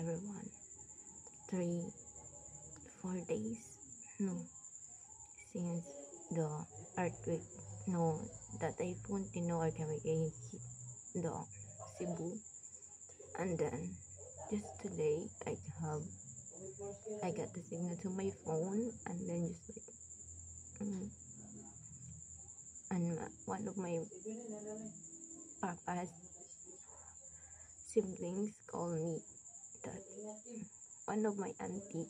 everyone. 3 4 days, no, since the earthquake, no, the typhoon Tinoy hit the Cebu, and then just today I got the signal to my phone, and then just like and one of my papa's siblings called me that one of my auntie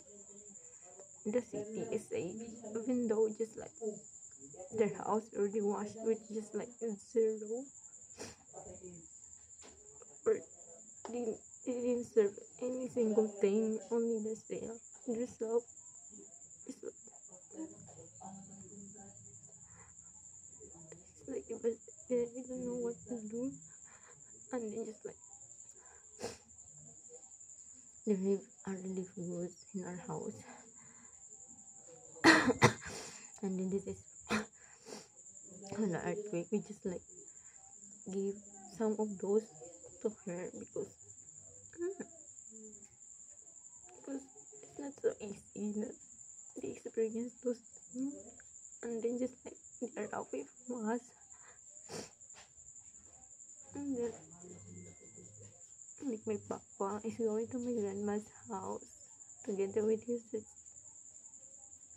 in the city is safe, even though just like their house already washed with just like zero, or they didn't serve any single thing, only themselves. It's like it was, I don't know what to do, and then just like the relief goods in our house, and then this is on the earthquake. We just like give some of those to her because it's not so easy that they experience those things, and then just like they are away from us, and then like my papa is going to my grandma's house together with his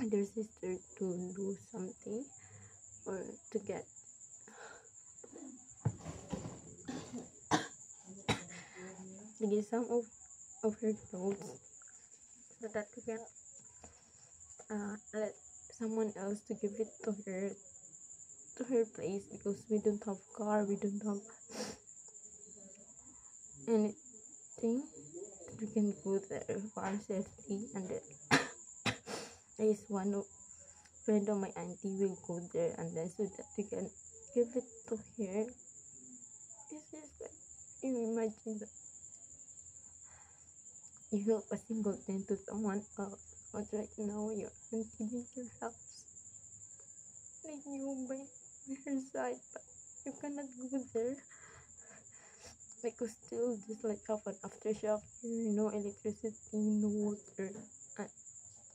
other sister to do something or to get some of her clothes so that we can let someone else to give it to her place, because we don't have car, we don't have anything that we can go there for our safety. And then there is one friend of my auntie will go there, and then so that we can give it to her. It's just like, you imagine that you help a single thing to someone else, but right now your auntie needs your help, need you by her side, but you cannot go there because still just like have an aftershock here, no electricity, no water,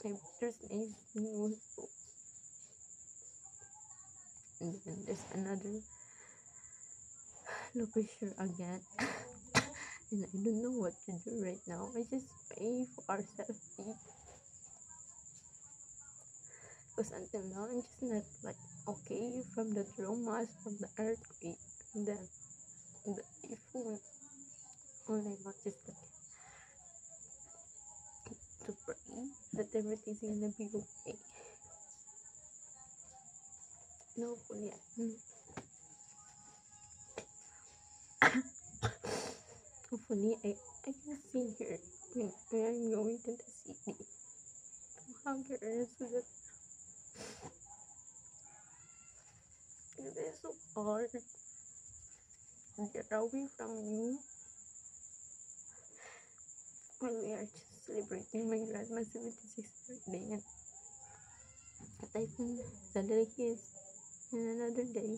and there's anything also. And then there's another low pressure again. And I don't know what to do right now. I just pray for our safety, because until now I'm just not like okay from the traumas from the earthquake and then the typhoon. All I want is like to pray that everything's gonna be okay. No, hopefully I can see her when I'm going to the city to hug her, so that it is so hard to get away from you when we are just celebrating my grandma's 76th birthday, and a typhoon suddenly hits in another day.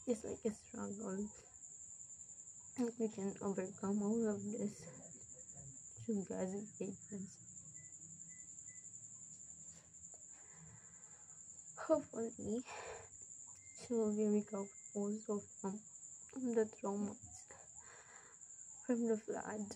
It's like a struggle, and we can overcome all of this through God's guidance. Hopefully, she will be recovered also from the traumas from the flood.